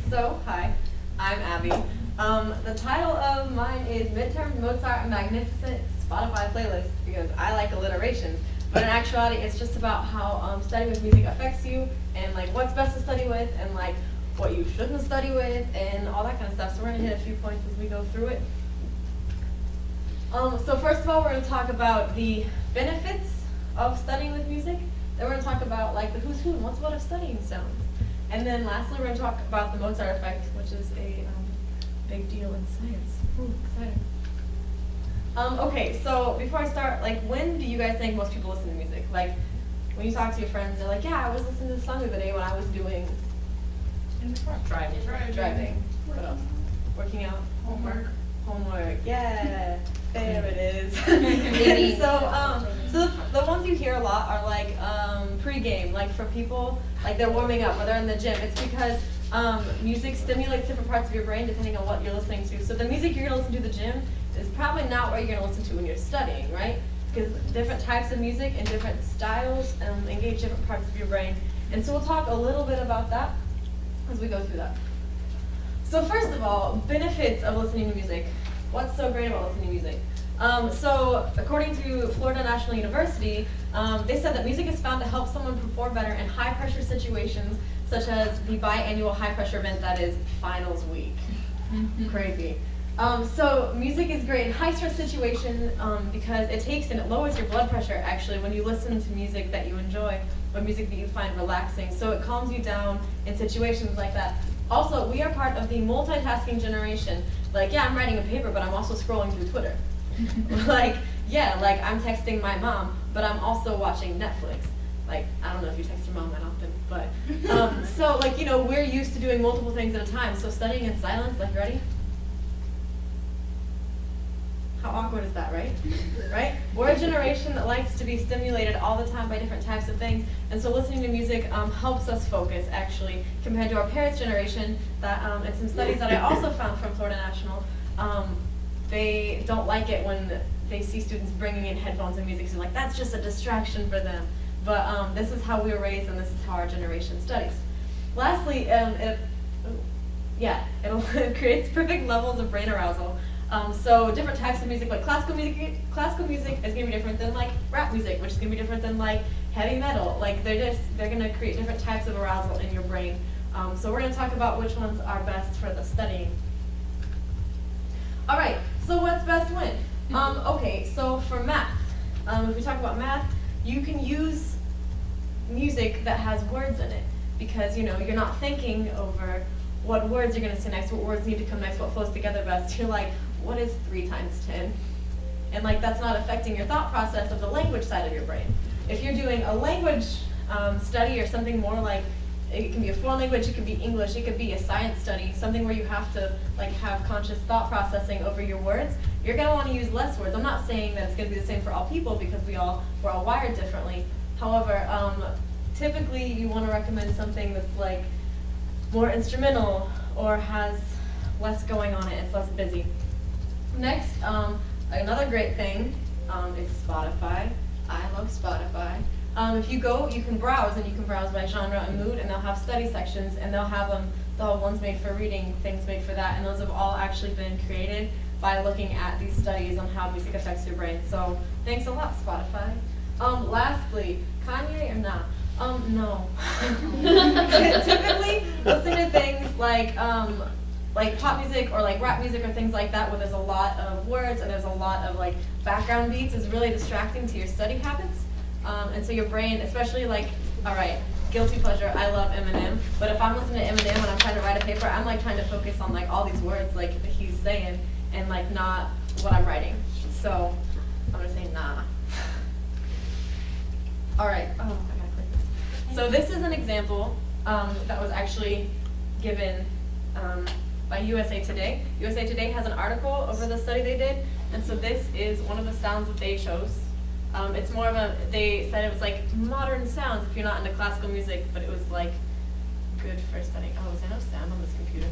So, hi, I'm Abby. The title of mine is Midterm Mozart Magnificent Spotify Playlist because I like alliterations. But in actuality, it's just about how studying with music affects you and like what's best to study with and like what you shouldn't study with and all that kind of stuff. So we're gonna hit a few points as we go through it. So first of all, we're gonna talk about the benefits of studying with music. Then we're gonna talk about like the who's who and what's what of studying sounds. And then lastly, we're going to talk about the Mozart effect, which is a big deal in science. Ooh, exciting. Okay, so before I start, like, when do you guys think most people listen to music? Like, when you talk to your friends, they're like, yeah, I was listening to this song the other day when I was doing in the car. Driving. What else? Working out. Homework. Yeah. There it is. So the ones you hear a lot are like pre-game, like for people, like they're warming up or they're in the gym. It's because music stimulates different parts of your brain depending on what you're listening to. So the music you're going to listen to in the gym is probably not what you're going to listen to when you're studying, right? Because different types of music and different styles engage different parts of your brain. And so we'll talk a little bit about that as we go through that. So first of all, benefits of listening to music. What's so great about listening to music? So according to Florida National University, they said that music is found to help someone perform better in high pressure situations, such as the biannual high pressure event that is finals week. Crazy. So music is great in high stress situations because it takes and it lowers your blood pressure actually when you listen to music that you enjoy or music that you find relaxing. So it calms you down in situations like that. Also, we are part of the multitasking generation. Like, yeah, I'm writing a paper, but I'm also scrolling through Twitter. Like, yeah, like I'm texting my mom, but I'm also watching Netflix. Like, I don't know if you text your mom that often, but, so like, you know, we're used to doing multiple things at a time. So studying in silence, like, ready? How awkward is that, right? Right? We're a generation that likes to be stimulated all the time by different types of things, and so listening to music helps us focus, actually, compared to our parents' generation, that, and some studies that I also found from Florida National, they don't like it when they see students bringing in headphones and music, so like, that's just a distraction for them. But this is how we were raised, and this is how our generation studies. Lastly, it creates perfect levels of brain arousal. So different types of music, like classical music is gonna be different than like rap music, which is gonna be different than like heavy metal. Like they're gonna create different types of arousal in your brain. So we're gonna talk about which ones are best for the studying. All right, so what's best when? Okay, so for math, if we talk about math, you can use music that has words in it because you know you're not thinking over what words you're going to say next, what words need to come next, what flows together best. You're like, what is 3 times 10? And like that's not affecting your thought process of the language side of your brain. If you're doing a language study or something more like, it can be a foreign language, it could be English, it could be a science study, something where you have to like have conscious thought processing over your words, you're going to want to use less words. I'm not saying that it's going to be the same for all people because we're all wired differently. However, typically you want to recommend something that's like more instrumental or has less going on it, it's less busy. Next, another great thing is Spotify. I love Spotify. If you go, you can browse, and you can browse by genre and mood, and they'll have study sections, and they'll have ones made for reading, things made for that, and those have all actually been created by looking at these studies on how music affects your brain. So thanks a lot, Spotify. Lastly, Kanye or not? No. Typically, listening to things like pop music or like rap music or things like that where there's a lot of words and there's a lot of like background beats is really distracting to your study habits. And so your brain, especially like, all right, guilty pleasure, I love Eminem, but if I'm listening to Eminem and I'm trying to write a paper, I'm like trying to focus on like all these words like that he's saying and like not what I'm writing. So I'm gonna say nah. All right, oh, I gotta click this. So this is an example that was actually given by USA Today. USA Today has an article over the study they did, and so this is one of the sounds that they chose. It's more of they said it was like modern sounds if you're not into classical music, but it was like good for studying. Oh, is there no sound on this computer?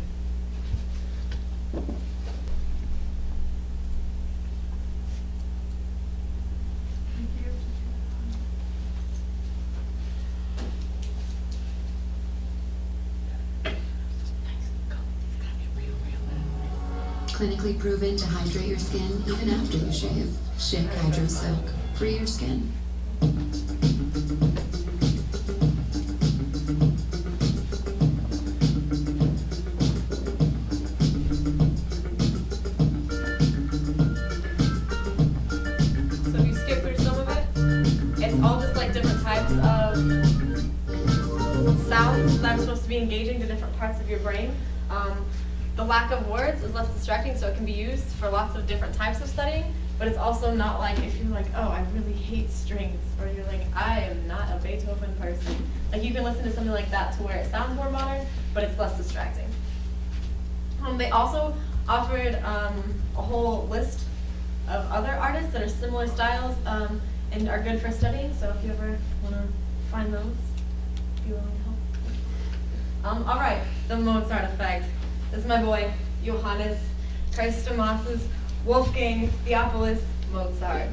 Nice. Clinically proven to hydrate your skin even after you shave. Schick Hydro Silk. Free your skin. So if you skip through some of it, it's all just like different types of sounds that are supposed to be engaging to different parts of your brain. The lack of words is less distracting, so it can be used for lots of different types of studying, but it's also not like if you're like, oh, I really hate strings, or you're like, I am not a Beethoven person. Like you can listen to something like that to where it sounds more modern, but it's less distracting. They also offered a whole list of other artists that are similar styles and are good for studying, so if you ever want to find those, be willing to help. All right, the Mozart effect. This is my boy, Johannes Chrysostomus's Wolfgang Theophilus Mozart.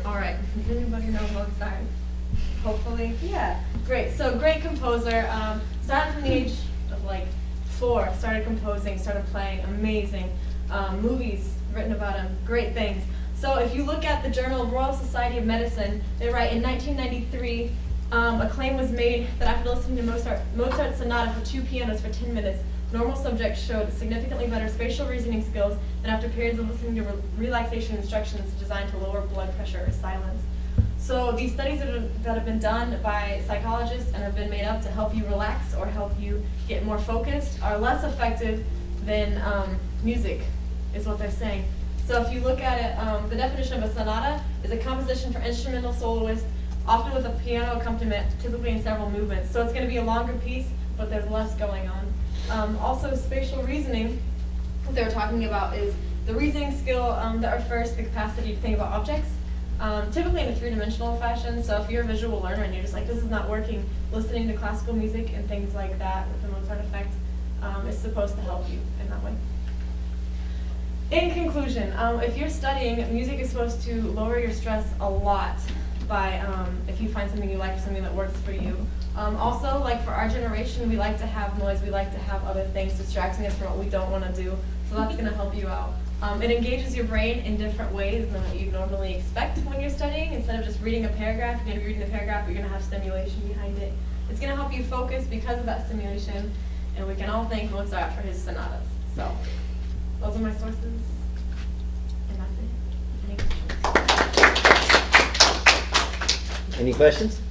All right, does anybody know Mozart? Hopefully, yeah. Great, so great composer. Started from the age of like 4, started composing, started playing, amazing. Movies written about him, great things. So if you look at the Journal of Royal Society of Medicine, they write in 1993, a claim was made that after listening to Mozart's sonata for 2 pianos for 10 minutes, normal subjects showed significantly better spatial reasoning skills than after periods of listening to relaxation instructions designed to lower blood pressure or silence. So these studies that have been done by psychologists and have been made up to help you relax or help you get more focused are less effective than music, is what they're saying. So if you look at it, the definition of a sonata is a composition for instrumental soloist, often with a piano accompaniment, typically in several movements. So it's going to be a longer piece, but there's less going on. Also, spatial reasoning, what they were talking about is the reasoning skill that refers to the capacity to think about objects, typically in a 3-dimensional fashion. So if you're a visual learner and you're just like, this is not working, listening to classical music and things like that with the Mozart effect is supposed to help you in that way. In conclusion, if you're studying, music is supposed to lower your stress a lot by if you find something you like or something that works for you. Also, like for our generation, we like to have noise, we like to have other things distracting us from what we don't want to do, so that's going to help you out. It engages your brain in different ways than what you normally expect when you're studying. Instead of just reading a paragraph, you're going to be reading the paragraph, but you're going to have stimulation behind it. It's going to help you focus because of that stimulation, and we can all thank Mozart for his sonatas. So, those are my sources, and that's it. Any questions? Any questions?